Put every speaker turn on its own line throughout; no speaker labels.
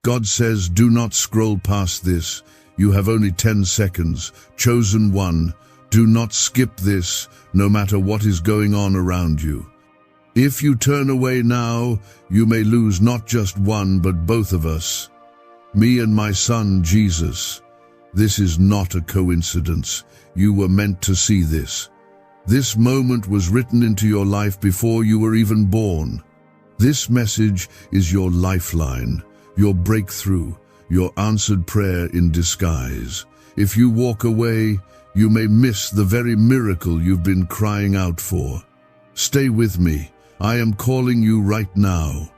God says, do not scroll past this. You have only 10 seconds. Chosen one, do not skip this, no matter what is going on around you. If you turn away now, you may lose not just one, but both of us. Me and my son, Jesus. This is not a coincidence. You were meant to see this. This moment was written into your life before you were even born. This message is your lifeline, your breakthrough, your answered prayer in disguise. If you walk away, you may miss the very miracle you've been crying out for. Stay with me. I am calling you right now.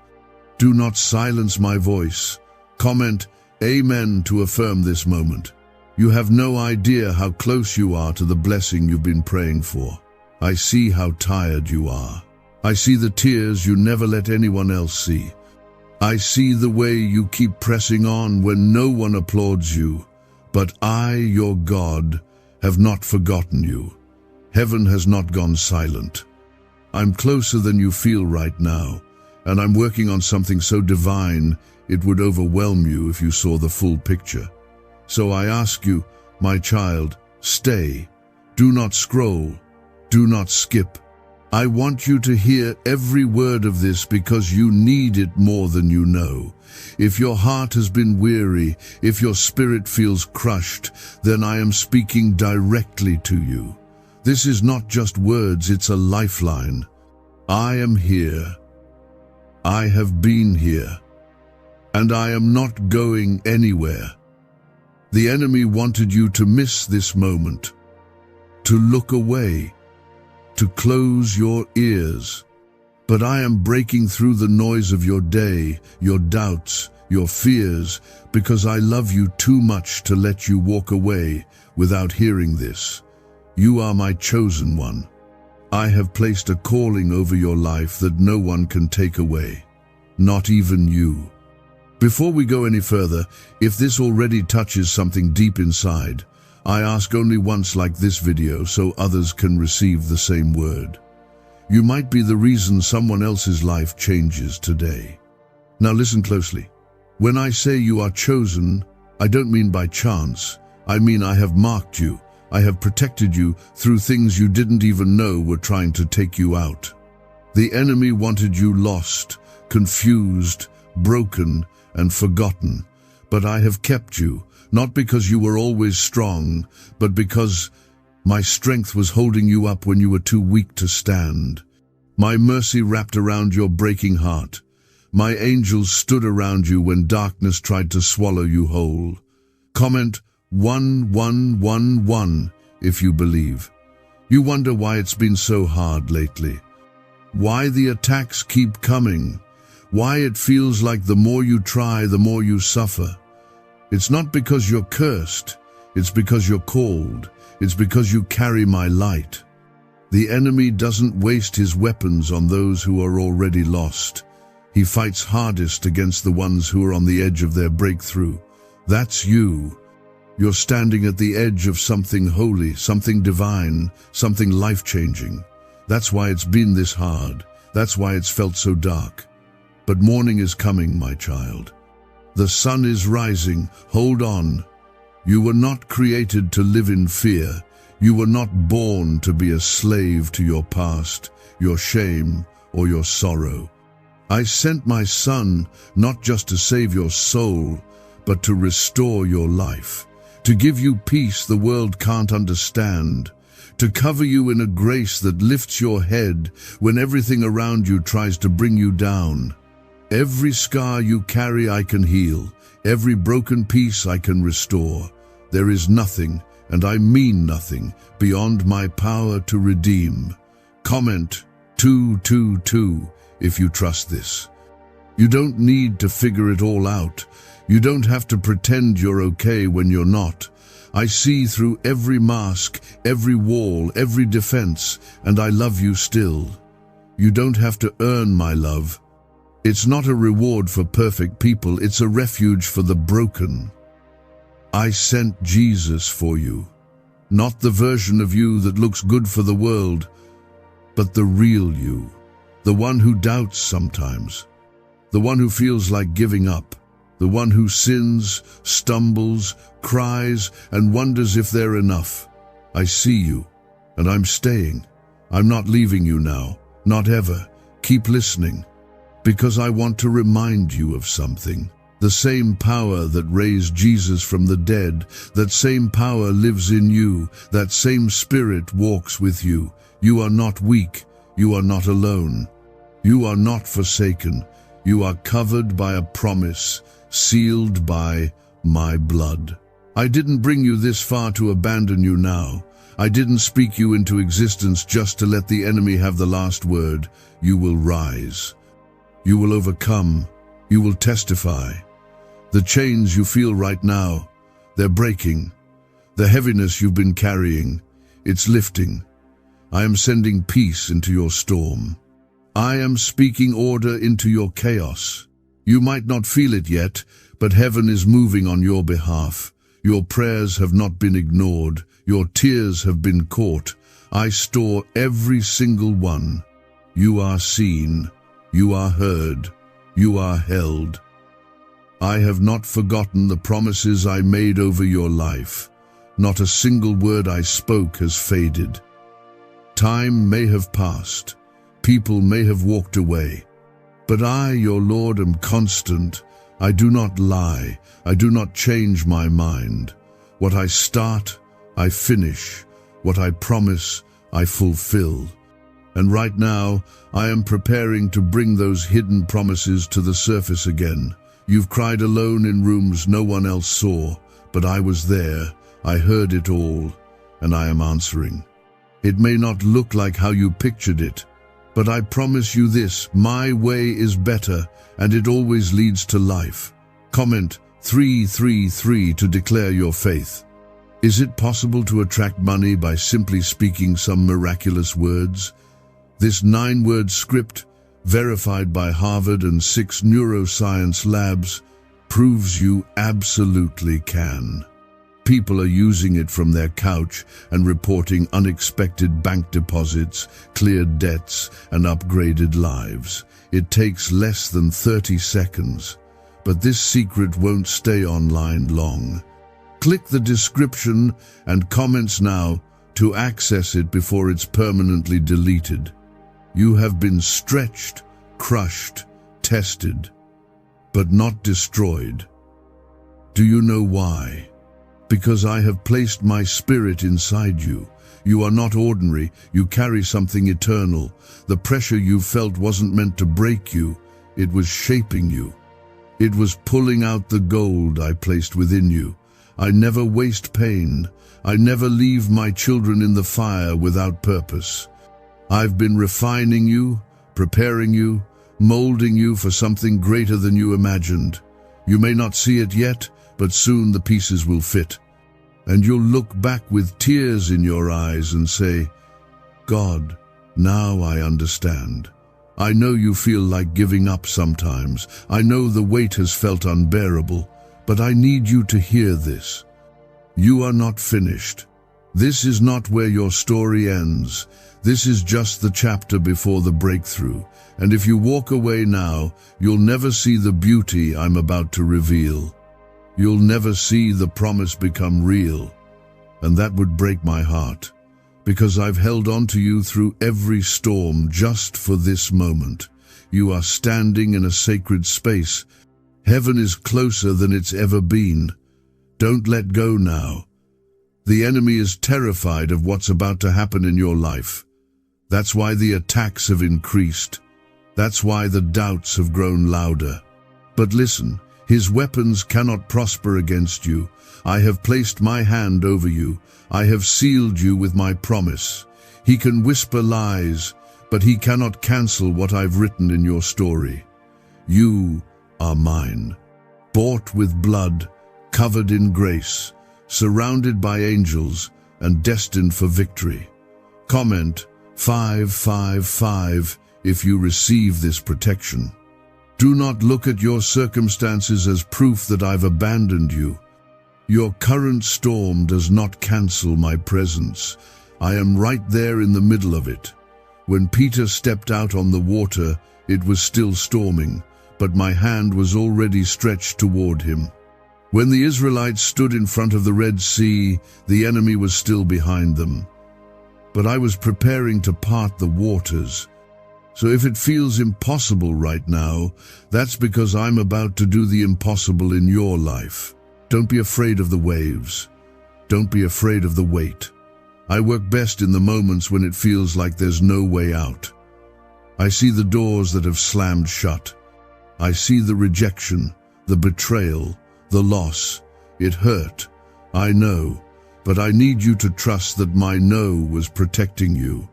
Do not silence my voice. Comment Amen to affirm this moment. You have no idea how close you are to the blessing you've been praying for. I see how tired you are. I see the tears you never let anyone else see. I see the way you keep pressing on when no one applauds you. But I, your God, have not forgotten you. Heaven has not gone silent. I'm closer than you feel right now, and I'm working on something so divine it would overwhelm you if you saw the full picture. So I ask you, my child, stay. Do not scroll. Do not skip. I want you to hear every word of this because you need it more than you know. If your heart has been weary, if your spirit feels crushed, then I am speaking directly to you. This is not just words, it's a lifeline. I am here. I have been here. And I am not going anywhere. The enemy wanted you to miss this moment, to look away, to close your ears. But I am breaking through the noise of your day, your doubts, your fears, because I love you too much to let you walk away without hearing this. You are my chosen one. I have placed a calling over your life that no one can take away, not even you. Before we go any further, if this already touches something deep inside, I ask only once like this video so others can receive the same word. You might be the reason someone else's life changes today. Now listen closely. When I say you are chosen, I don't mean by chance. I mean I have marked you. I have protected you through things you didn't even know were trying to take you out. The enemy wanted you lost, confused, broken, and forgotten. But I have kept you, not because you were always strong, but because my strength was holding you up when you were too weak to stand. My mercy wrapped around your breaking heart. My angels stood around you when darkness tried to swallow you whole. Comment 1111 if you believe. You wonder why it's been so hard lately. Why the attacks keep coming. Why it feels like the more you try, the more you suffer. It's not because you're cursed. It's because you're called. It's because you carry my light. The enemy doesn't waste his weapons on those who are already lost. He fights hardest against the ones who are on the edge of their breakthrough. That's you. You're standing at the edge of something holy, something divine, something life-changing. That's why it's been this hard. That's why it's felt so dark. But morning is coming, my child. The sun is rising. Hold on. You were not created to live in fear. You were not born to be a slave to your past, your shame, or your sorrow. I sent my son not just to save your soul, but to restore your life, to give you peace the world can't understand, to cover you in a grace that lifts your head when everything around you tries to bring you down. Every scar you carry I can heal. Every broken piece I can restore. There is nothing, and I mean nothing, beyond my power to redeem. Comment 222 if you trust this. You don't need to figure it all out. You don't have to pretend you're okay when you're not. I see through every mask, every wall, every defense, and I love you still. You don't have to earn my love. It's not a reward for perfect people, it's a refuge for the broken. I sent Jesus for you, not the version of you that looks good for the world, but the real you, the one who doubts sometimes, the one who feels like giving up, the one who sins, stumbles, cries, and wonders if they're enough. I see you, and I'm staying. I'm not leaving you now, not ever. Keep listening, because I want to remind you of something. The same power that raised Jesus from the dead, that same power lives in you, that same Spirit walks with you. You are not weak, you are not alone. You are not forsaken, you are covered by a promise, sealed by my blood. I didn't bring you this far to abandon you now. I didn't speak you into existence just to let the enemy have the last word. You will rise. You will overcome. You will testify. The chains you feel right now, they're breaking. The heaviness you've been carrying, it's lifting. I am sending peace into your storm. I am speaking order into your chaos. You might not feel it yet, but heaven is moving on your behalf. Your prayers have not been ignored. Your tears have been caught. I store every single one. You are seen. You are heard. You are held. I have not forgotten the promises I made over your life. Not a single word I spoke has faded. Time may have passed. People may have walked away. But I, your Lord, am constant. I do not lie. I do not change my mind. What I start, I finish. What I promise, I fulfill. And right now, I am preparing to bring those hidden promises to the surface again. You've cried alone in rooms no one else saw, but I was there. I heard it all, and I am answering. It may not look like how you pictured it, but I promise you this, my way is better, and it always leads to life. Comment 333 to declare your faith. Is it possible to attract money by simply speaking some miraculous words? This 9-word script, verified by Harvard and 6 neuroscience labs, proves you absolutely can. People are using it from their couch and reporting unexpected bank deposits, cleared debts, and upgraded lives. It takes less than 30 seconds, but this secret won't stay online long. Click the description and comments now to access it before it's permanently deleted. You have been stretched, crushed, tested, but not destroyed. Do you know why? Because I have placed my Spirit inside you. You are not ordinary, you carry something eternal. The pressure you felt wasn't meant to break you, it was shaping you. It was pulling out the gold I placed within you. I never waste pain. I never leave my children in the fire without purpose. I've been refining you, preparing you, molding you for something greater than you imagined. You may not see it yet, but soon the pieces will fit. And you'll look back with tears in your eyes and say, God, now I understand. I know you feel like giving up sometimes. I know the weight has felt unbearable, but I need you to hear this. You are not finished. This is not where your story ends. This is just the chapter before the breakthrough. And if you walk away now, you'll never see the beauty I'm about to reveal. You'll never see the promise become real. And that would break my heart, because I've held on to you through every storm just for this moment. You are standing in a sacred space. Heaven is closer than it's ever been. Don't let go now. The enemy is terrified of what's about to happen in your life. That's why the attacks have increased. That's why the doubts have grown louder. But listen, his weapons cannot prosper against you. I have placed my hand over you. I have sealed you with my promise. He can whisper lies, but he cannot cancel what I've written in your story. You are mine, bought with blood, covered in grace, surrounded by angels, and destined for victory. Comment 555 if you receive this protection. Do not look at your circumstances as proof that I've abandoned you. Your current storm does not cancel my presence. I am right there in the middle of it. When Peter stepped out on the water, it was still storming, but my hand was already stretched toward him. When the Israelites stood in front of the Red Sea, the enemy was still behind them. But I was preparing to part the waters. So if it feels impossible right now, that's because I'm about to do the impossible in your life. Don't be afraid of the waves. Don't be afraid of the weight. I work best in the moments when it feels like there's no way out. I see the doors that have slammed shut. I see the rejection, the betrayal, the loss. It hurt, I know, but I need you to trust that my no was protecting you.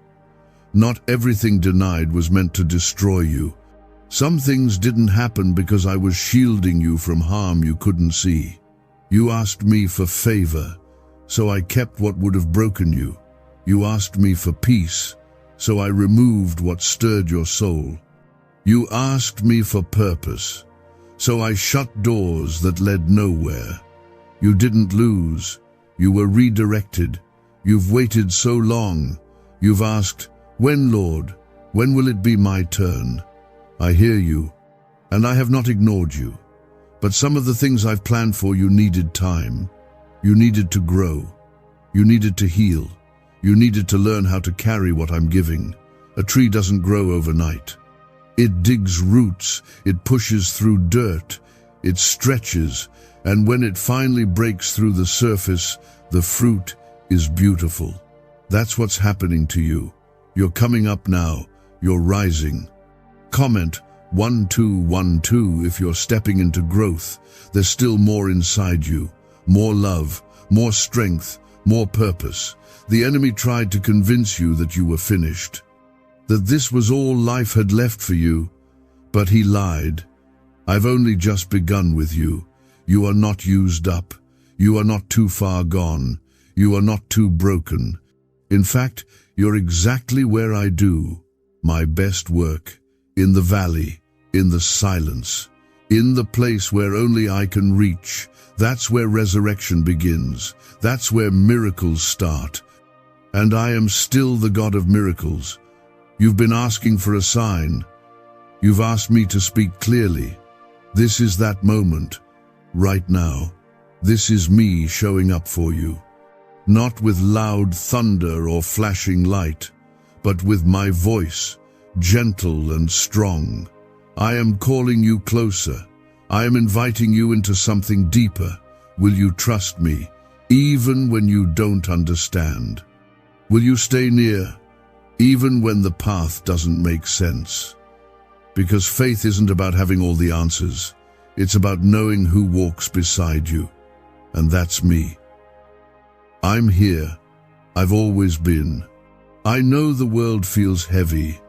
Not everything denied was meant to destroy you. Some things didn't happen because I was shielding you from harm you couldn't see. You asked me for favor, so I kept what would have broken you. You asked me for peace, so I removed what stirred your soul. You asked me for purpose, so I shut doors that led nowhere. You didn't lose. You were redirected. You've waited so long. You've asked, "When, Lord? When will it be my turn?" I hear you, and I have not ignored you. But some of the things I've planned for you needed time. You needed to grow. You needed to heal. You needed to learn how to carry what I'm giving. A tree doesn't grow overnight. It digs roots, it pushes through dirt, it stretches, and when it finally breaks through the surface, the fruit is beautiful. That's what's happening to you. You're coming up now. You're rising. Comment 1212 if you're stepping into growth. There's still more inside you. More love, more strength, more purpose. The enemy tried to convince you that you were finished, that this was all life had left for you, but he lied. I've only just begun with you. You are not used up. You are not too far gone. You are not too broken. In fact, you're exactly where I do my best work, in the valley, in the silence, in the place where only I can reach. That's where resurrection begins. That's where miracles start. And I am still the God of miracles. You've been asking for a sign. You've asked me to speak clearly. This is that moment, right now. This is me showing up for you. Not with loud thunder or flashing light, but with my voice, gentle and strong. I am calling you closer. I am inviting you into something deeper. Will you trust me, even when you don't understand? Will you stay near, even when the path doesn't make sense? Because faith isn't about having all the answers. It's about knowing who walks beside you. And that's me. I'm here. I've always been. I know the world feels heavy.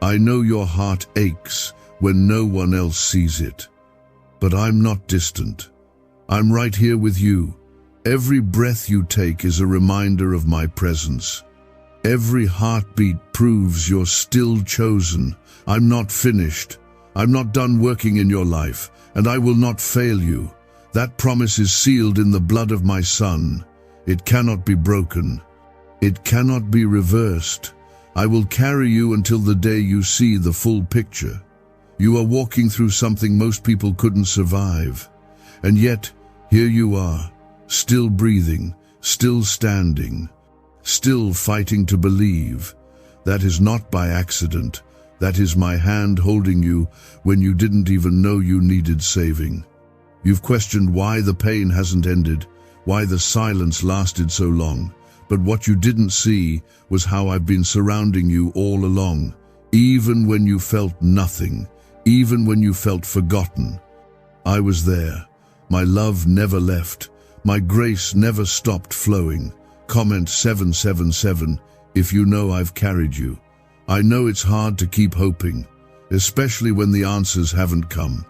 I know your heart aches when no one else sees it. But I'm not distant. I'm right here with you. Every breath you take is a reminder of my presence. Every heartbeat proves you're still chosen. I'm not finished. I'm not done working in your life, and I will not fail you. That promise is sealed in the blood of my Son. It cannot be broken. It cannot be reversed. I will carry you until the day you see the full picture. You are walking through something most people couldn't survive. And yet, here you are, still breathing, still standing, still fighting to believe. That is not by accident. That is my hand holding you when you didn't even know you needed saving. You've questioned why the pain hasn't ended, why the silence lasted so long. But what you didn't see was how I've been surrounding you all along, even when you felt nothing, even when you felt forgotten. I was there. My love never left. My grace never stopped flowing. Comment 777 if you know I've carried you. I know it's hard to keep hoping, especially when the answers haven't come,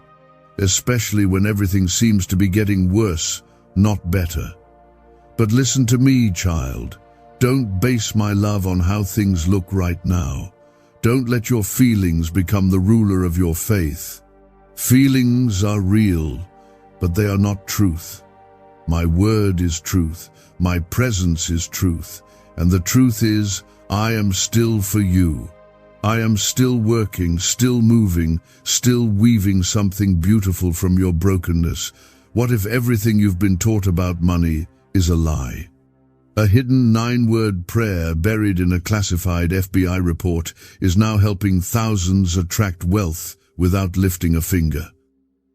especially when everything seems to be getting worse, not better. But listen to me, child. Don't base my love on how things look right now. Don't let your feelings become the ruler of your faith. Feelings are real, but they are not truth. My word is truth. My presence is truth. And the truth is, I am still for you. I am still working, still moving, still weaving something beautiful from your brokenness. What if everything you've been taught about money is a lie? A hidden 9-word prayer buried in a classified FBI report is now helping thousands attract wealth without lifting a finger.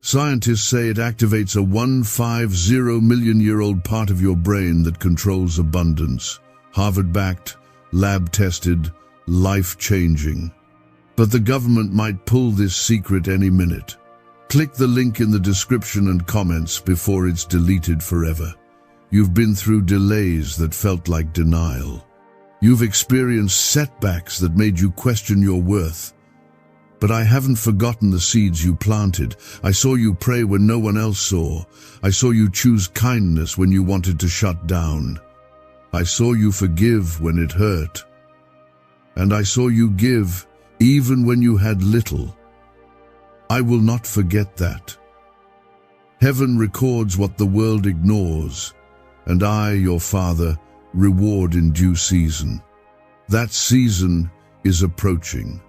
Scientists say it activates a 150 million-year-old part of your brain that controls abundance. Harvard-backed, lab-tested, life-changing. But the government might pull this secret any minute. Click the link in the description and comments before it's deleted forever. You've been through delays that felt like denial. You've experienced setbacks that made you question your worth. But I haven't forgotten the seeds you planted. I saw you pray when no one else saw. I saw you choose kindness when you wanted to shut down. I saw you forgive when it hurt. And I saw you give even when you had little. I will not forget that. Heaven records what the world ignores, and I, your Father, reward in due season. That season is approaching.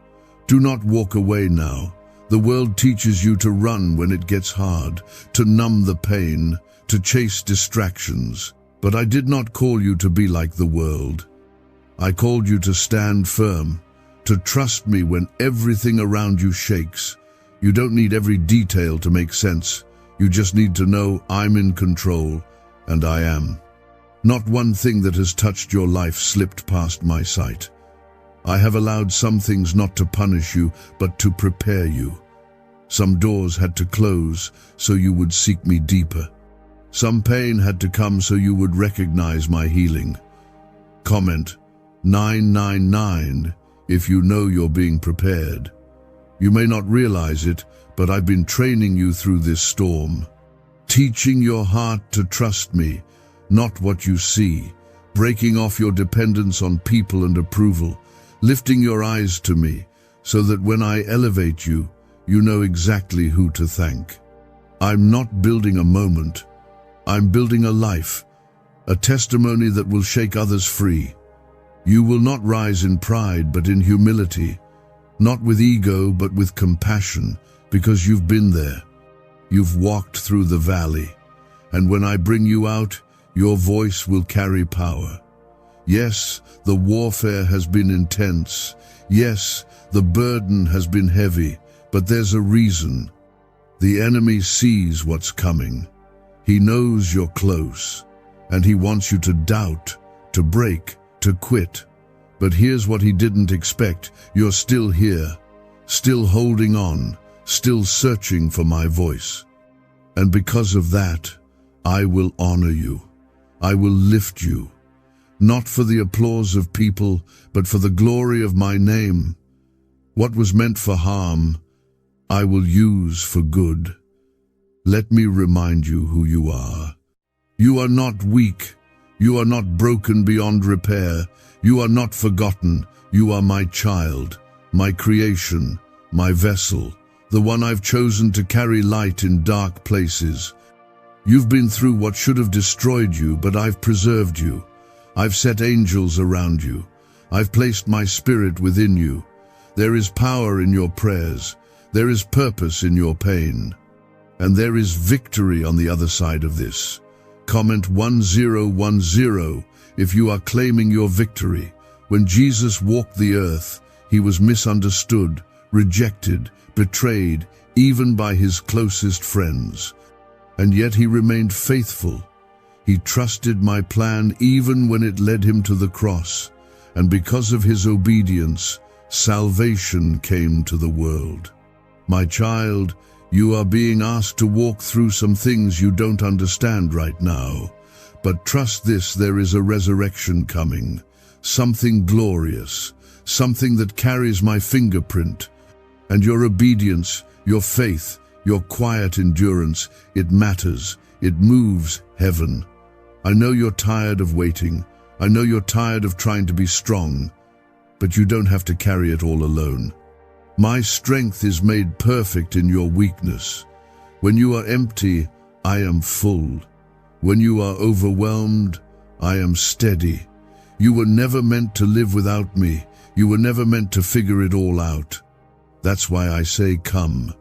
Do not walk away now. The world teaches you to run when it gets hard, to numb the pain, to chase distractions. But I did not call you to be like the world. I called you to stand firm, to trust me when everything around you shakes. You don't need every detail to make sense. You just need to know I'm in control, and I am. Not one thing that has touched your life slipped past my sight. I have allowed some things not to punish you, but to prepare you. Some doors had to close so you would seek me deeper. Some pain had to come so you would recognize my healing. Comment 999 if you know you're being prepared. You may not realize it, but I've been training you through this storm. Teaching your heart to trust me, not what you see. Breaking off your dependence on people and approval. Lifting your eyes to me, so that when I elevate you, you know exactly who to thank. I'm not building a moment. I'm building a life, a testimony that will shake others free. You will not rise in pride, but in humility. Not with ego, but with compassion, because you've been there. You've walked through the valley, and when I bring you out, your voice will carry power. Yes, the warfare has been intense. Yes, the burden has been heavy, but there's a reason. The enemy sees what's coming. He knows you're close, and he wants you to doubt, to break, to quit. But here's what he didn't expect. You're still here, still holding on, still searching for my voice. And because of that, I will honor you. I will lift you. Not for the applause of people, but for the glory of my name. What was meant for harm, I will use for good. Let me remind you who you are. You are not weak. You are not broken beyond repair. You are not forgotten. You are my child, my creation, my vessel, the one I've chosen to carry light in dark places. You've been through what should have destroyed you, but I've preserved you. I've set angels around you. I've placed my spirit within you. There is power in your prayers. There is purpose in your pain. And there is victory on the other side of this. Comment 1010 if you are claiming your victory. When Jesus walked the earth, he was misunderstood, rejected, betrayed, even by his closest friends. And yet he remained faithful. He trusted my plan even when it led him to the cross, and because of his obedience, salvation came to the world. My child, you are being asked to walk through some things you don't understand right now, but trust this, there is a resurrection coming, something glorious, something that carries my fingerprint, and your obedience, your faith, your quiet endurance, it matters, it moves heaven. I know you're tired of waiting. I know you're tired of trying to be strong, but you don't have to carry it all alone. My strength is made perfect in your weakness. When you are empty, I am full. When you are overwhelmed, I am steady. You were never meant to live without me. You were never meant to figure it all out. That's why I say, come.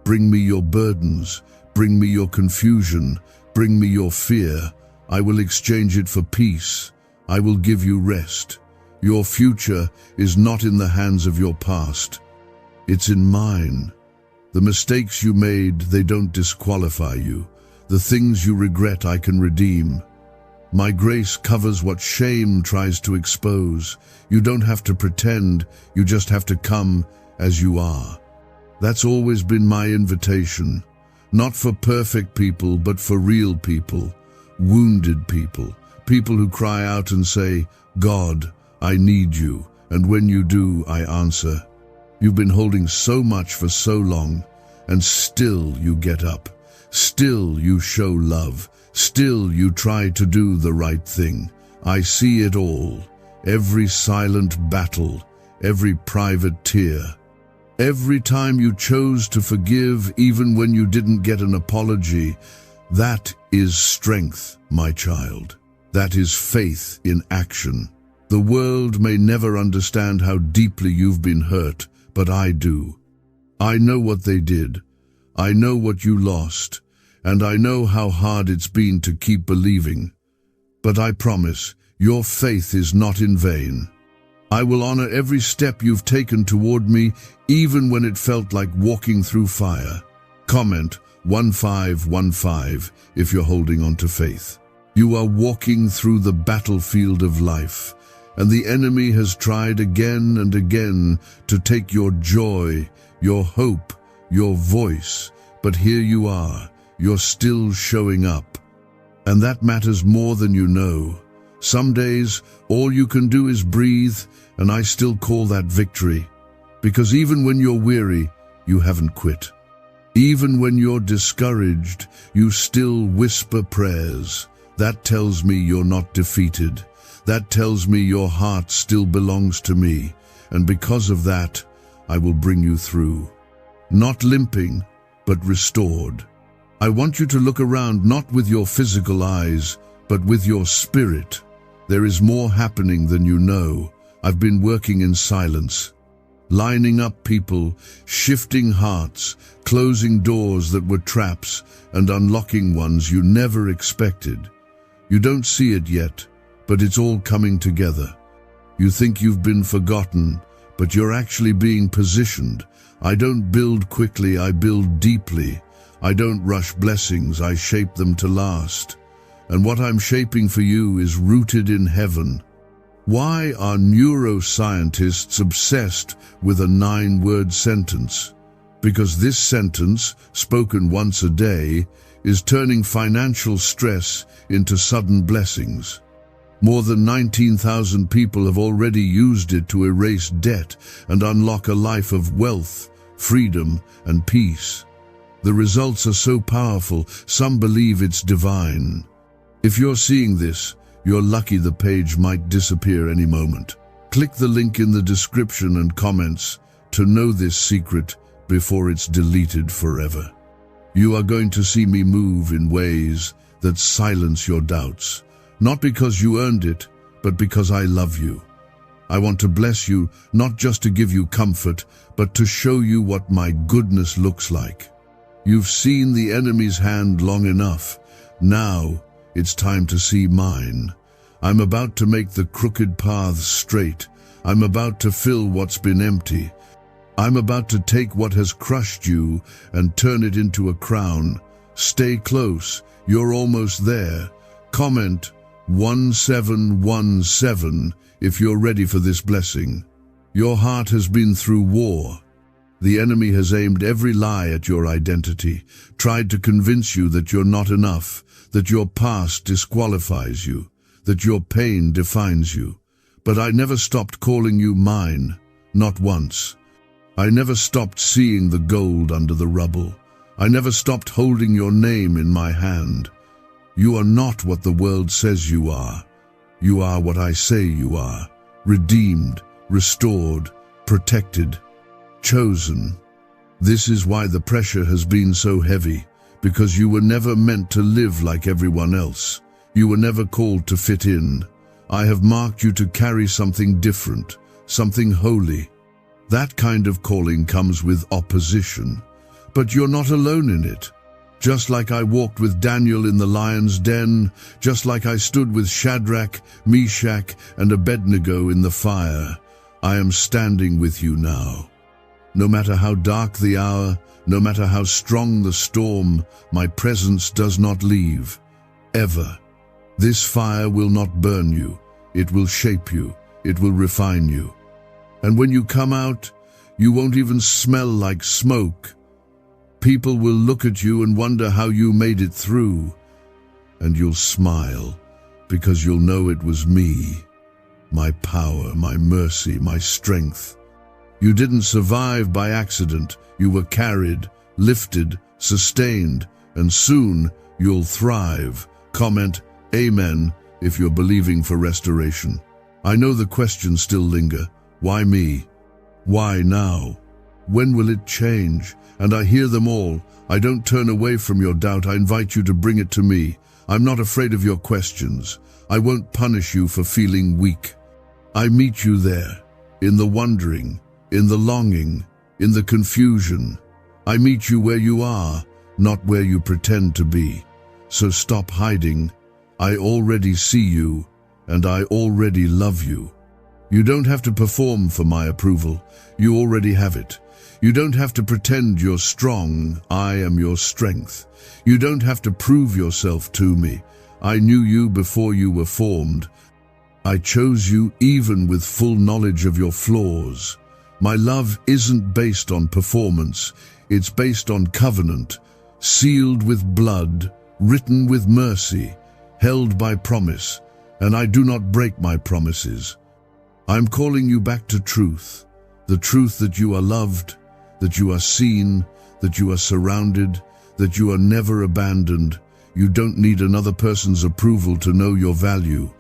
Bring me your burdens. Bring me your confusion. Bring me your fear. I will exchange it for peace. I will give you rest. Your future is not in the hands of your past. It's in mine. The mistakes you made, they don't disqualify you. The things you regret, I can redeem. My grace covers what shame tries to expose. You don't have to pretend, you just have to come as you are. That's always been my invitation. Not for perfect people, but for real people. Wounded people. People who cry out and say, God, I need you. And when you do, I answer. You've been holding so much for so long, and still you get up. Still you show love. Still you try to do the right thing. I see it all. Every silent battle, every private tear. Every time you chose to forgive, even when you didn't get an apology. That is strength, my child. That is faith in action. The world may never understand how deeply you've been hurt, but I do. I know what they did. I know what you lost. And I know how hard it's been to keep believing. But I promise, your faith is not in vain. I will honor every step you've taken toward me, even when it felt like walking through fire. Comment 1515 if you're holding on to faith. You are walking through the battlefield of life, and the enemy has tried again and again to take your joy, your hope, your voice. But here you are. You're still showing up. And that matters more than you know. Some days, all you can do is breathe, and I still call that victory. Because even when you're weary, you haven't quit. Even when you're discouraged, you still whisper prayers. That tells me you're not defeated. That tells me your heart still belongs to me. And because of that, I will bring you through. Not limping, but restored. I want you to look around not with your physical eyes, but with your spirit. There is more happening than you know. I've been working in silence, lining up people, shifting hearts, closing doors that were traps, and unlocking ones you never expected. You don't see it yet, but it's all coming together. You think you've been forgotten, but you're actually being positioned. I don't build quickly, I build deeply. I don't rush blessings, I shape them to last. And what I'm shaping for you is rooted in heaven. Why are neuroscientists obsessed with a 9-word sentence? Because this sentence, spoken once a day, is turning financial stress into sudden blessings. More than 19,000 people have already used it to erase debt and unlock a life of wealth, freedom, and peace. The results are so powerful, some believe it's divine. If you're seeing this, you're lucky. The page might disappear any moment. Click the link in the description and comments to know this secret before it's deleted forever. You are going to see me move in ways that silence your doubts, not because you earned it, but because I love you. I want to bless you, not just to give you comfort, but to show you what my goodness looks like. You've seen the enemy's hand long enough. Now it's time to see mine. I'm about to make the crooked paths straight. I'm about to fill what's been empty. I'm about to take what has crushed you and turn it into a crown. Stay close. You're almost there. Comment 1717 if you're ready for this blessing. Your heart has been through war. The enemy has aimed every lie at your identity, tried to convince you that you're not enough, that your past disqualifies you, that your pain defines you. But I never stopped calling you mine, not once. I never stopped seeing the gold under the rubble. I never stopped holding your name in my hand. You are not what the world says you are. You are what I say you are. Redeemed, restored, protected, chosen. This is why the pressure has been so heavy, because you were never meant to live like everyone else. You were never called to fit in. I have marked you to carry something different, something holy. That kind of calling comes with opposition, but you're not alone in it. Just like I walked with Daniel in the lion's den, just like I stood with Shadrach, Meshach, and Abednego in the fire, I am standing with you now. No matter how dark the hour, no matter how strong the storm, my presence does not leave, ever. This fire will not burn you. It will shape you. It will refine you. And when you come out, you won't even smell like smoke. People will look at you and wonder how you made it through. And you'll smile, because you'll know it was me. My power, my mercy, my strength. You didn't survive by accident. You were carried, lifted, sustained, and soon you'll thrive. Comment Amen if you're believing for restoration. I know the questions still linger. Why me? Why now? When will it change? And I hear them all. I don't turn away from your doubt. I invite you to bring it to me. I'm not afraid of your questions. I won't punish you for feeling weak. I meet you there, in the wondering, in the longing, in the confusion. I meet you where you are, not where you pretend to be. So stop hiding. I already see you, and I already love you. You don't have to perform for my approval. You already have it. You don't have to pretend you're strong. I am your strength. You don't have to prove yourself to me. I knew you before you were formed. I chose you even with full knowledge of your flaws. My love isn't based on performance. It's based on covenant, sealed with blood, written with mercy, held by promise, and I do not break my promises. I'm calling you back to truth, the truth that you are loved, that you are seen, that you are surrounded, that you are never abandoned. You don't need another person's approval to know your value.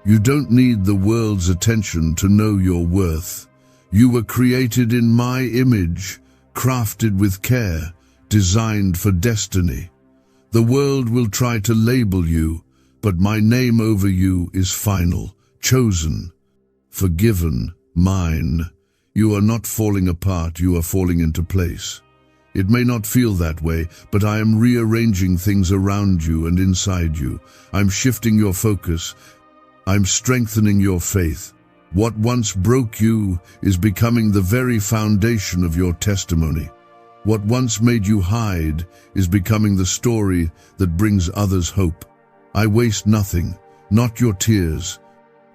You don't need the world's attention to know your worth. You were created in my image, crafted with care, designed for destiny. The world will try to label you, but my name over you is final, chosen, forgiven, mine. You are not falling apart, you are falling into place. It may not feel that way, but I am rearranging things around you and inside you. I'm shifting your focus. I'm strengthening your faith. What once broke you is becoming the very foundation of your testimony. What once made you hide is becoming the story that brings others hope. I waste nothing, not your tears,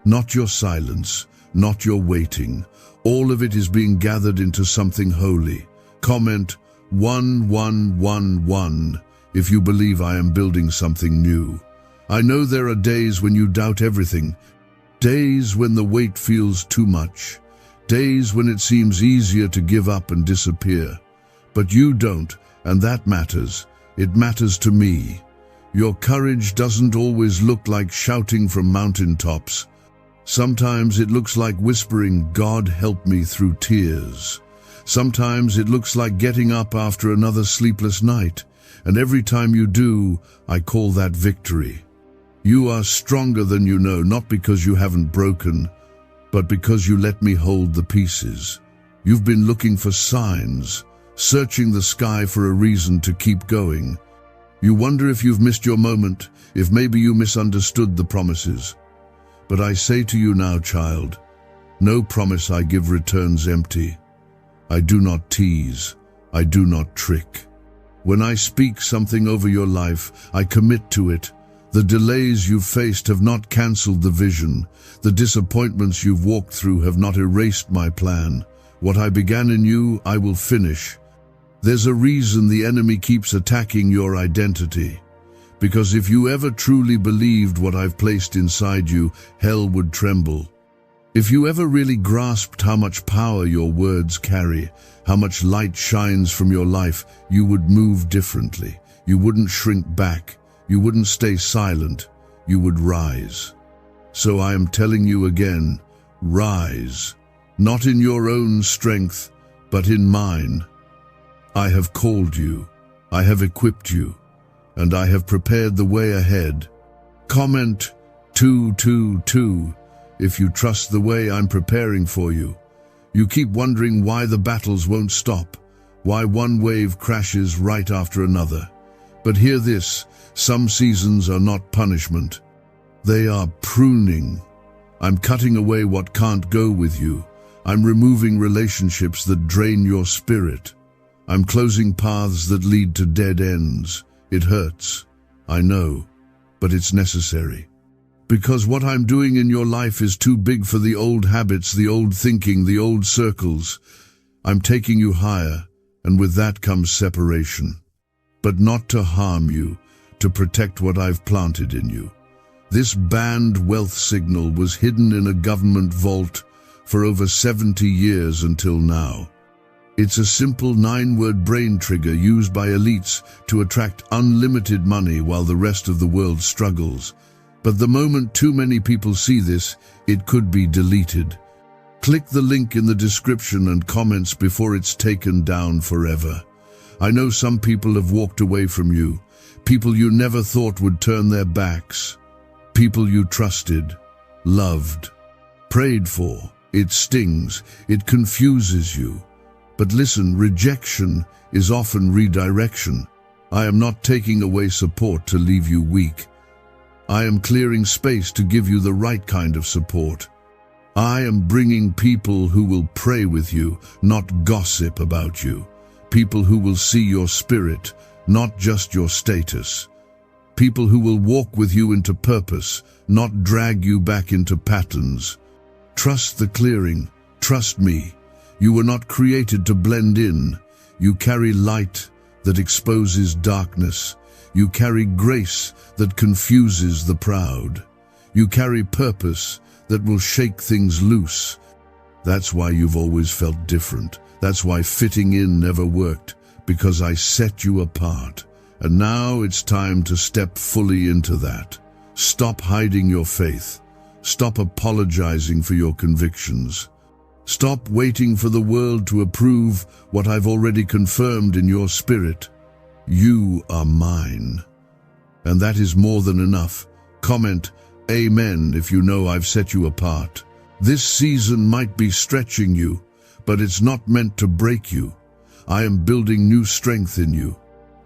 not your silence, not your waiting. All of it is being gathered into something holy. Comment 1111 if you believe I am building something new. I know there are days when you doubt everything, days when the weight feels too much, days when it seems easier to give up and disappear. But you don't, and that matters. It matters to me. Your courage doesn't always look like shouting from mountaintops. Sometimes it looks like whispering, "God help me," through tears. Sometimes it looks like getting up after another sleepless night, and every time you do, I call that victory. You are stronger than you know, not because you haven't broken, but because you let me hold the pieces. You've been looking for signs, searching the sky for a reason to keep going. You wonder if you've missed your moment, if maybe you misunderstood the promises. But I say to you now, child, no promise I give returns empty. I do not tease. I do not trick. When I speak something over your life, I commit to it. The delays you've faced have not cancelled the vision. The disappointments you've walked through have not erased my plan. What I began in you, I will finish. There's a reason the enemy keeps attacking your identity. Because if you ever truly believed what I've placed inside you, hell would tremble. If you ever really grasped how much power your words carry, how much light shines from your life, you would move differently. You wouldn't shrink back. You wouldn't stay silent. You would rise. So I am telling you again, rise. Not in your own strength, but in mine. I have called you. I have equipped you. And I have prepared the way ahead. Comment 222. If you trust the way I'm preparing for you. You keep wondering why the battles won't stop, why one wave crashes right after another. But hear this, some seasons are not punishment. They are pruning. I'm cutting away what can't go with you. I'm removing relationships that drain your spirit. I'm closing paths that lead to dead ends. It hurts, I know, but it's necessary. Because what I'm doing in your life is too big for the old habits, the old thinking, the old circles. I'm taking you higher, and with that comes separation. But not to harm you, to protect what I've planted in you. This banned wealth signal was hidden in a government vault for over 70 years until now. It's a simple 9-word brain trigger used by elites to attract unlimited money while the rest of the world struggles. But the moment too many people see this, it could be deleted. Click the link in the description and comments before it's taken down forever. I know some people have walked away from you, people you never thought would turn their backs, people you trusted, loved, prayed for. It stings, it confuses you. But listen, rejection is often redirection. I am not taking away support to leave you weak. I am clearing space to give you the right kind of support. I am bringing people who will pray with you, not gossip about you. People who will see your spirit, not just your status. People who will walk with you into purpose, not drag you back into patterns. Trust the clearing. Trust me. You were not created to blend in. You carry light that exposes darkness. You carry grace that confuses the proud. You carry purpose that will shake things loose. That's why you've always felt different. That's why fitting in never worked, because I set you apart. And now it's time to step fully into that. Stop hiding your faith. Stop apologizing for your convictions. Stop waiting for the world to approve what I've already confirmed in your spirit. You are mine. And that is more than enough. Comment Amen if you know I've set you apart. This season might be stretching you, but it's not meant to break you. I am building new strength in you.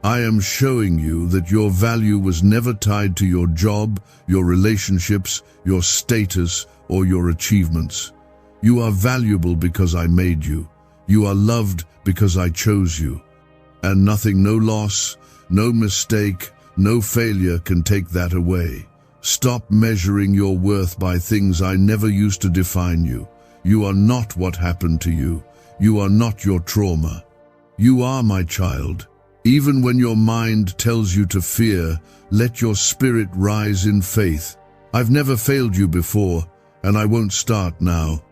I am showing you that your value was never tied to your job, your relationships, your status, or your achievements. You are valuable because I made you. You are loved because I chose you. And nothing, no loss, no mistake, no failure can take that away. Stop measuring your worth by things I never used to define you. You are not what happened to you. You are not your trauma. You are my child. Even when your mind tells you to fear, let your spirit rise in faith. I've never failed you before, and I won't start now.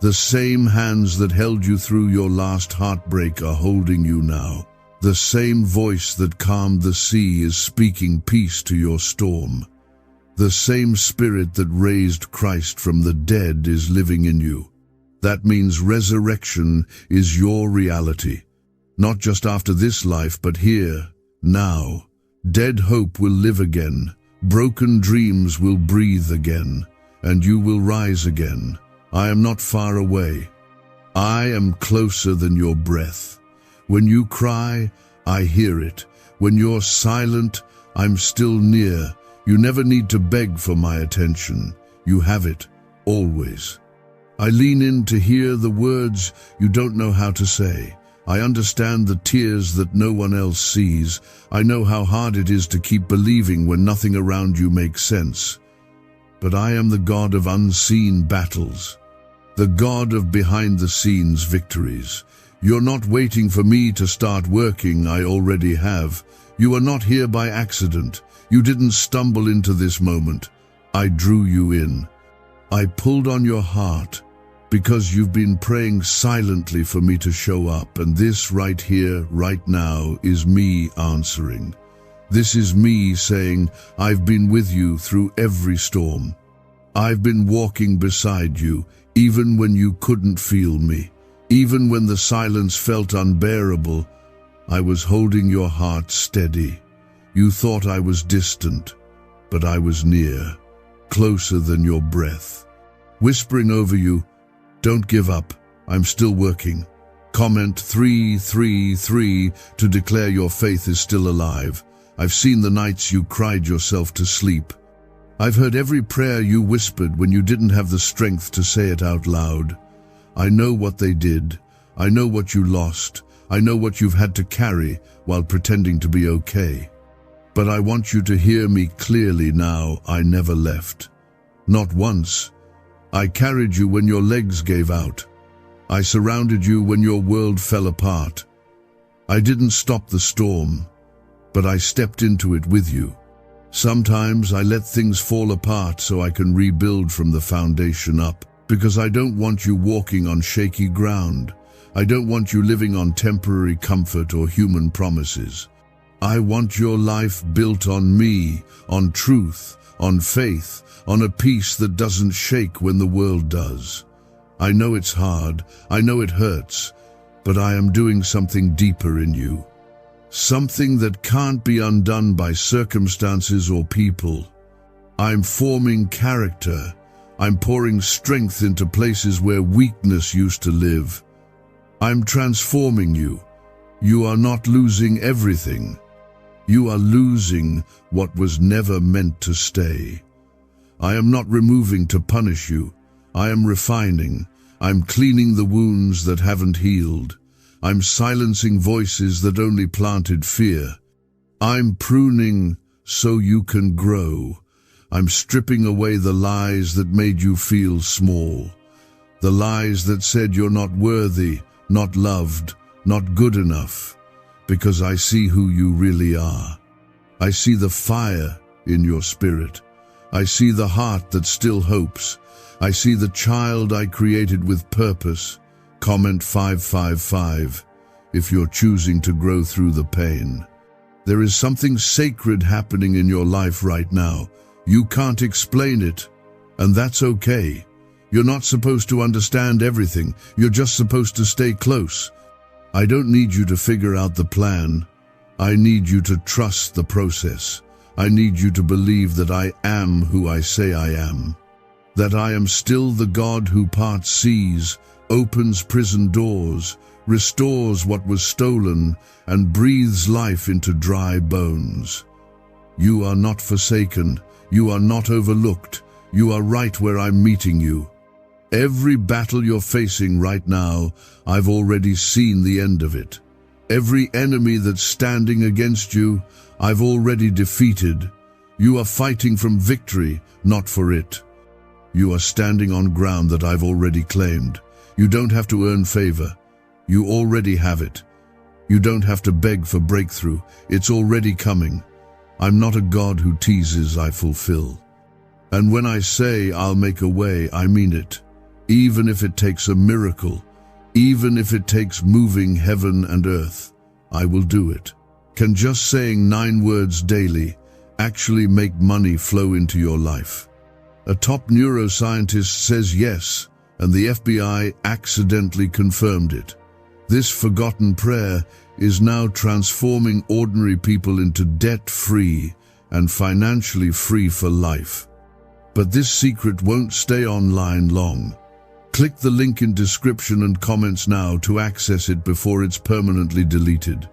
The same hands that held you through your last heartbreak are holding you now. The same voice that calmed the sea is speaking peace to your storm. The same spirit that raised Christ from the dead is living in you. That means resurrection is your reality. Not just after this life, but here, now. Dead hope will live again. Broken dreams will breathe again. And you will rise again. I am not far away. I am closer than your breath. When you cry, I hear it. When you're silent, I'm still near. You never need to beg for my attention. You have it, always. I lean in to hear the words you don't know how to say. I understand the tears that no one else sees. I know how hard it is to keep believing when nothing around you makes sense. But I am the God of unseen battles, the God of behind-the-scenes victories. You're not waiting for me to start working, I already have. You are not here by accident. You didn't stumble into this moment. I drew you in. I pulled on your heart because you've been praying silently for me to show up, and this right here, right now, is me answering. This is me saying, I've been with you through every storm. I've been walking beside you, even when you couldn't feel me. Even when the silence felt unbearable, I was holding your heart steady. You thought I was distant, but I was near. closer than your breath. Whispering over you, don't give up, I'm still working. Comment 333 to declare your faith is still alive. I've seen the nights you cried yourself to sleep. I've heard every prayer you whispered when you didn't have the strength to say it out loud. I know what they did. I know what you lost. I know what you've had to carry while pretending to be okay. But I want you to hear me clearly now. I never left. Not once. I carried you when your legs gave out. I surrounded you when your world fell apart. I didn't stop the storm, but I stepped into it with you. Sometimes I let things fall apart so I can rebuild from the foundation up, because I don't want you walking on shaky ground. I don't want you living on temporary comfort or human promises. I want your life built on me, on truth, on faith, on a peace that doesn't shake when the world does. I know it's hard, I know it hurts, but I am doing something deeper in you. Something that can't be undone by circumstances or people. I'm forming character. I'm pouring strength into places where weakness used to live. I'm transforming you. You are not losing everything. You are losing what was never meant to stay. I am not removing to punish you. I am refining. I'm cleaning the wounds that haven't healed. I'm silencing voices that only planted fear. I'm pruning so you can grow. I'm stripping away the lies that made you feel small. The lies that said you're not worthy, not loved, not good enough. Because I see who you really are. I see the fire in your spirit. I see the heart that still hopes. I see the child I created with purpose. Comment 555 if you're choosing to grow through the pain. There is something sacred happening in your life right now. You can't explain it, and that's okay. You're not supposed to understand everything. You're just supposed to stay close. I don't need you to figure out the plan. I need you to trust the process. I need you to believe that I am who I say I am. That I am still the God who parts seas, opens prison doors, restores what was stolen, and breathes life into dry bones. You are not forsaken. You are not overlooked. You are right where I'm meeting you. Every battle you're facing right now, I've already seen the end of it. Every enemy that's standing against you, I've already defeated. You are fighting from victory, not for it. You are standing on ground that I've already claimed. You don't have to earn favor. You already have it. You don't have to beg for breakthrough. It's already coming. I'm not a God who teases, I fulfill. And when I say I'll make a way, I mean it. Even if it takes a miracle, even if it takes moving heaven and earth, I will do it. Can just saying 9 words daily actually make money flow into your life? A top neuroscientist says yes, and the FBI accidentally confirmed it. This forgotten prayer is now transforming ordinary people into debt-free and financially free for life. But this secret won't stay online long. Click the link in description and comments now to access it before it's permanently deleted.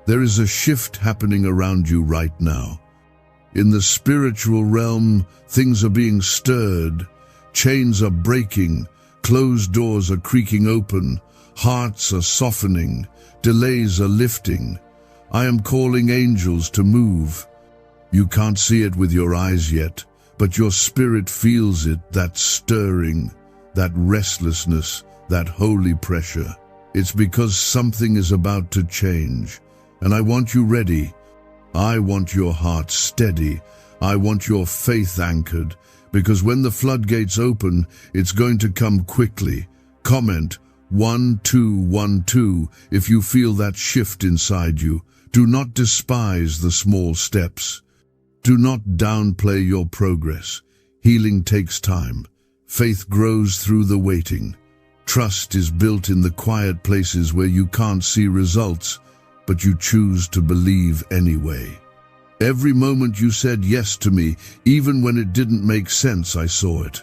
There is a shift happening around you right now. In the spiritual realm, things are being stirred, chains are breaking, closed doors are creaking open, hearts are softening, delays are lifting. I am calling angels to move. You can't see it with your eyes yet, but your spirit feels it, that stirring, that restlessness, that holy pressure. It's because something is about to change, and I want you ready. I want your heart steady. I want your faith anchored, because when the floodgates open, it's going to come quickly. Comment 1212 if you feel that shift inside you. Do not despise the small steps. Do not downplay your progress. Healing takes time. Faith grows through the waiting. Trust is built in the quiet places where you can't see results, but you choose to believe anyway. Every moment you said yes to me, even when it didn't make sense, I saw it.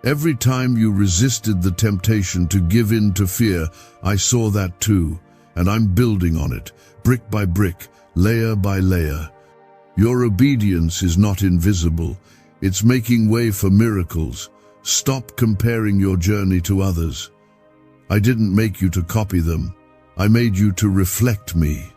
Every time you resisted the temptation to give in to fear, I saw that too, and I'm building on it, brick by brick, layer by layer. Your obedience is not invisible. It's making way for miracles. Stop comparing your journey to others. I didn't make you to copy them. I made you to reflect me.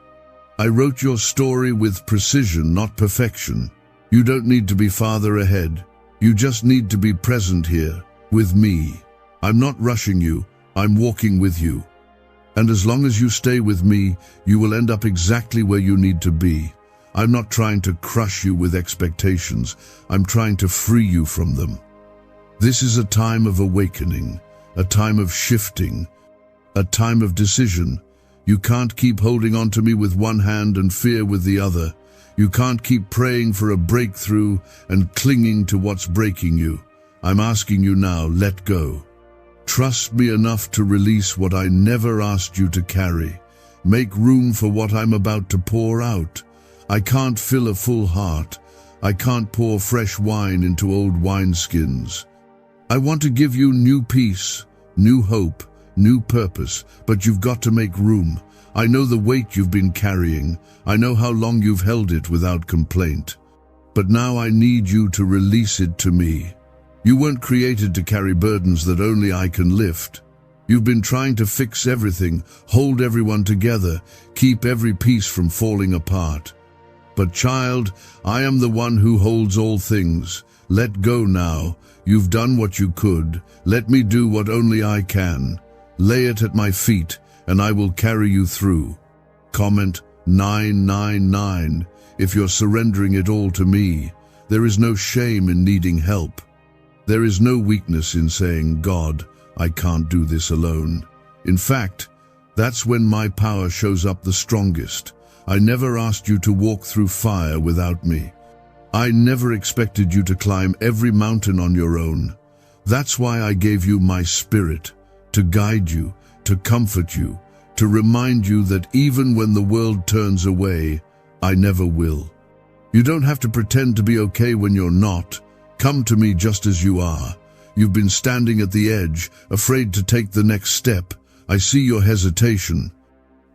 I wrote your story with precision, not perfection. You don't need to be farther ahead. You just need to be present here, with me. I'm not rushing you. I'm walking with you. And as long as you stay with me, you will end up exactly where you need to be. I'm not trying to crush you with expectations. I'm trying to free you from them. This is a time of awakening, a time of shifting, a time of decision. You can't keep holding on to me with one hand and fear with the other. You can't keep praying for a breakthrough and clinging to what's breaking you. I'm asking you now, let go. Trust me enough to release what I never asked you to carry. Make room for what I'm about to pour out. I can't fill a full heart. I can't pour fresh wine into old wineskins. I want to give you new peace, new hope, new purpose, but you've got to make room. I know the weight you've been carrying. I know how long you've held it without complaint. But now I need you to release it to me. You weren't created to carry burdens that only I can lift. You've been trying to fix everything, hold everyone together, keep every piece from falling apart. But child, I am the one who holds all things. Let go now. You've done what you could. Let me do what only I can. Lay it at my feet, and I will carry you through. Comment 999 if you're surrendering it all to me. There is no shame in needing help. There is no weakness in saying, God, I can't do this alone. In fact, that's when my power shows up the strongest. I never asked you to walk through fire without me. I never expected you to climb every mountain on your own. That's why I gave you my spirit, to guide you, to comfort you, to remind you that even when the world turns away, I never will. You don't have to pretend to be okay when you're not. Come to me just as you are. You've been standing at the edge, afraid to take the next step. I see your hesitation.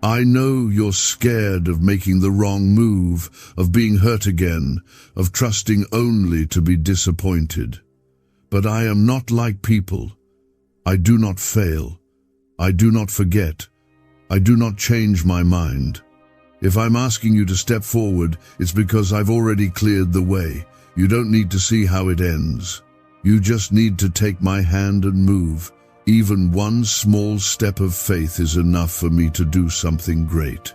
I know you're scared of making the wrong move, of being hurt again, of trusting only to be disappointed. But I am not like people. I do not fail. I do not forget. I do not change my mind. If I'm asking you to step forward, it's because I've already cleared the way. You don't need to see how it ends. You just need to take my hand and move. Even one small step of faith is enough for me to do something great.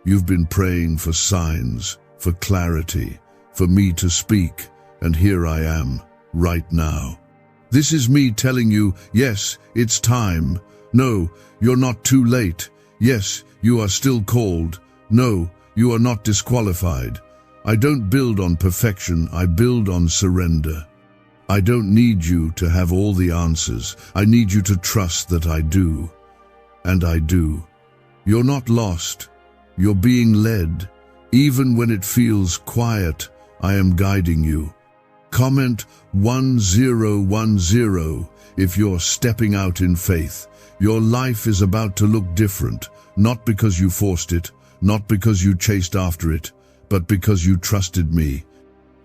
You've been praying for signs, for clarity, for me to speak, and here I am, right now. This is me telling you, yes, it's time. No, you're not too late. Yes, you are still called. No, you are not disqualified. I don't build on perfection, I build on surrender. I don't need you to have all the answers. I need you to trust that I do. And I do. You're not lost. You're being led. Even when it feels quiet, I am guiding you. Comment 1010 if you're stepping out in faith. Your life is about to look different, not because you forced it, not because you chased after it, but because you trusted me.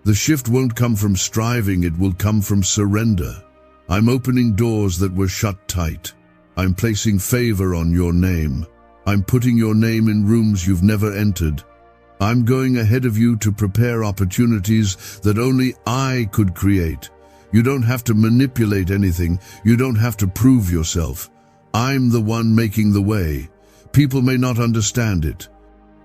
The shift won't come from striving, it will come from surrender. I'm opening doors that were shut tight. I'm placing favor on your name. I'm putting your name in rooms you've never entered. I'm going ahead of you to prepare opportunities that only I could create. You don't have to manipulate anything. You don't have to prove yourself. I'm the one making the way. People may not understand it.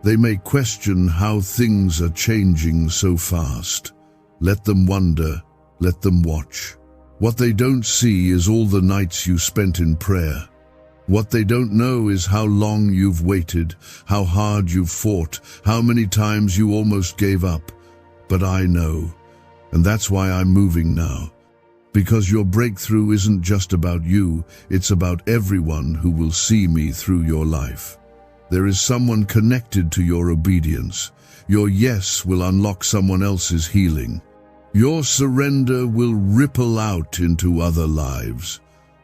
They may question how things are changing so fast. Let them wonder, let them watch. What they don't see is all the nights you spent in prayer. What they don't know is how long you've waited, how hard you've fought, how many times you almost gave up. But I know, and that's why I'm moving now. Because your breakthrough isn't just about you, it's about everyone who will see me through your life. There is someone connected to your obedience. Your yes will unlock someone else's healing. Your surrender will ripple out into other lives.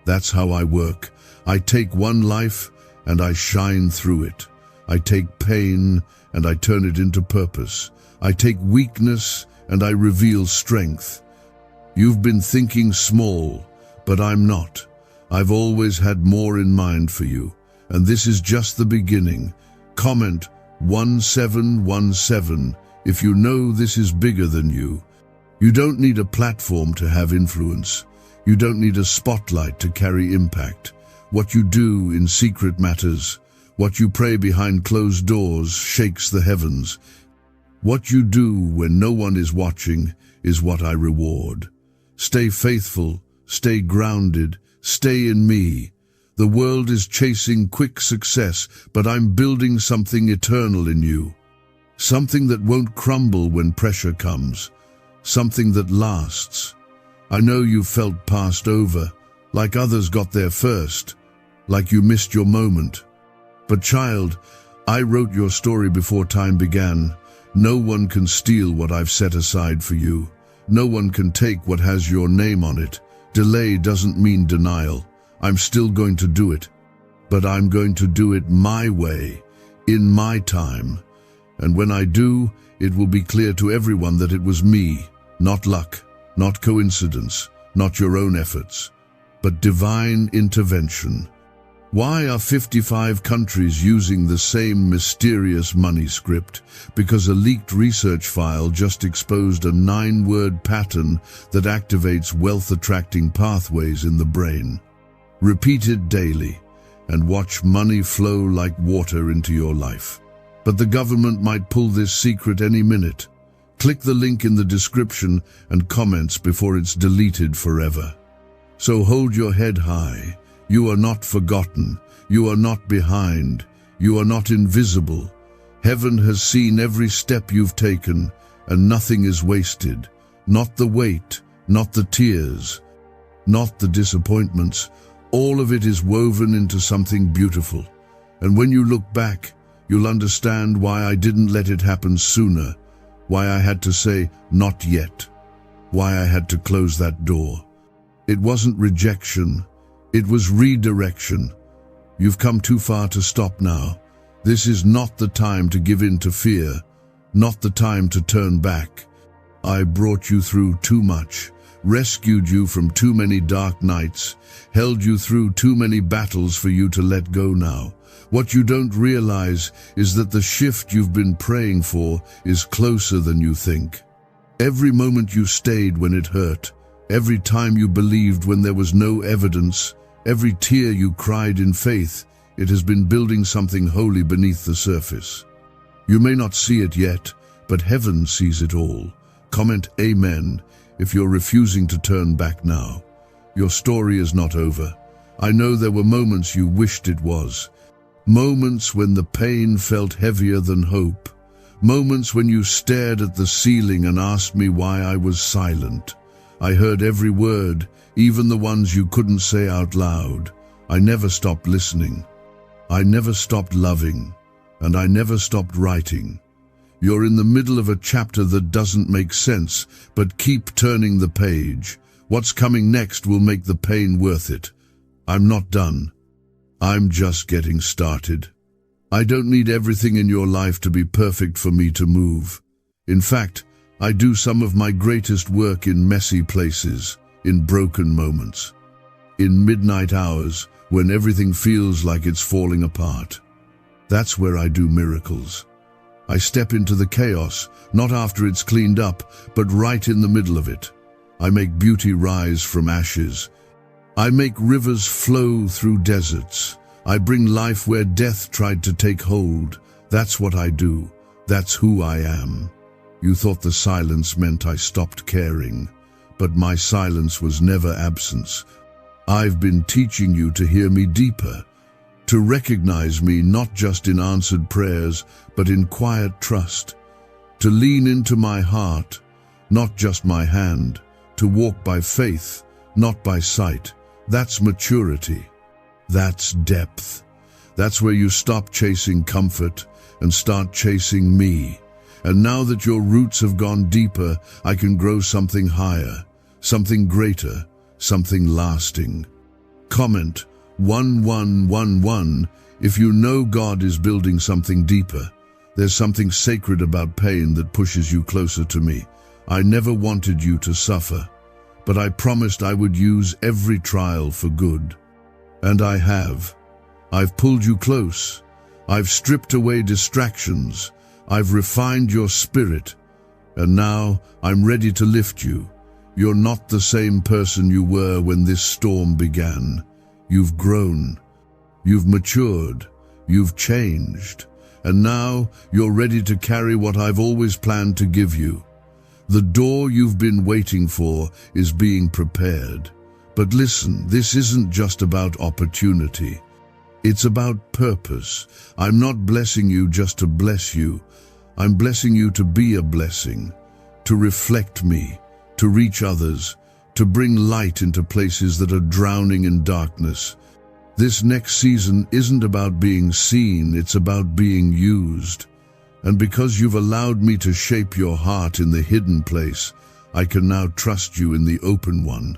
That's how I work. I take one life and I shine through it. I take pain and I turn it into purpose. I take weakness and I reveal strength. You've been thinking small, but I'm not. I've always had more in mind for you, and this is just the beginning. Comment 1717 if you know this is bigger than you. You don't need a platform to have influence. You don't need a spotlight to carry impact. What you do in secret matters. What you pray behind closed doors shakes the heavens. What you do when no one is watching is what I reward. Stay faithful, stay grounded, stay in me. The world is chasing quick success, but I'm building something eternal in you. Something that won't crumble when pressure comes. Something that lasts. I know you felt passed over, like others got there first, like you missed your moment. But child, I wrote your story before time began. No one can steal what I've set aside for you. No one can take what has your name on it. Delay doesn't mean denial. I'm still going to do it. But I'm going to do it my way, in my time. And when I do, it will be clear to everyone that it was me, not luck, not coincidence, not your own efforts, but divine intervention. Why are 55 countries using the same mysterious money script? Because a leaked research file just exposed a 9-word pattern that activates wealth-attracting pathways in the brain. Repeat it daily, and watch money flow like water into your life. But the government might pull this secret any minute. Click the link in the description and comments before it's deleted forever. So hold your head high. You are not forgotten. You are not behind. You are not invisible. Heaven has seen every step you've taken, and nothing is wasted. Not the weight, not the tears, not the disappointments. All of it is woven into something beautiful. And when you look back, you'll understand why I didn't let it happen sooner, why I had to say, not yet, why I had to close that door. It wasn't rejection. It was redirection. You've come too far to stop now. This is not the time to give in to fear, not the time to turn back. I brought you through too much, rescued you from too many dark nights, held you through too many battles for you to let go now. What you don't realize is that the shift you've been praying for is closer than you think. Every moment you stayed when it hurt, every time you believed when there was no evidence, every tear you cried in faith, it has been building something holy beneath the surface. You may not see it yet, but heaven sees it all. Comment Amen if you're refusing to turn back now. Your story is not over. I know there were moments you wished it was. Moments when the pain felt heavier than hope. Moments when you stared at the ceiling and asked me why I was silent. I heard every word, even the ones you couldn't say out loud. I never stopped listening. I never stopped loving. And I never stopped writing. You're in the middle of a chapter that doesn't make sense, but keep turning the page. What's coming next will make the pain worth it. I'm not done. I'm just getting started. I don't need everything in your life to be perfect for me to move. In fact, I do some of my greatest work in messy places, in broken moments, in midnight hours when everything feels like it's falling apart. That's where I do miracles. I step into the chaos, not after it's cleaned up, but right in the middle of it. I make beauty rise from ashes. I make rivers flow through deserts. I bring life where death tried to take hold. That's what I do. That's who I am. You thought the silence meant I stopped caring, but my silence was never absence. I've been teaching you to hear me deeper, to recognize me not just in answered prayers, but in quiet trust, to lean into my heart, not just my hand, to walk by faith, not by sight. That's maturity. That's depth. That's where you stop chasing comfort and start chasing me. And now that your roots have gone deeper, I can grow something higher, something greater, something lasting. Comment 1111 if you know God is building something deeper. There's something sacred about pain that pushes you closer to me. I never wanted you to suffer, but I promised I would use every trial for good. And I have. I've pulled you close. I've stripped away distractions. I've refined your spirit. And now I'm ready to lift you. You're not the same person you were when this storm began. You've grown. You've matured. You've changed. And now you're ready to carry what I've always planned to give you. The door you've been waiting for is being prepared. But listen, this isn't just about opportunity. It's about purpose. I'm not blessing you just to bless you. I'm blessing you to be a blessing, to reflect me, to reach others, to bring light into places that are drowning in darkness. This next season isn't about being seen, it's about being used. And because you've allowed me to shape your heart in the hidden place, I can now trust you in the open one.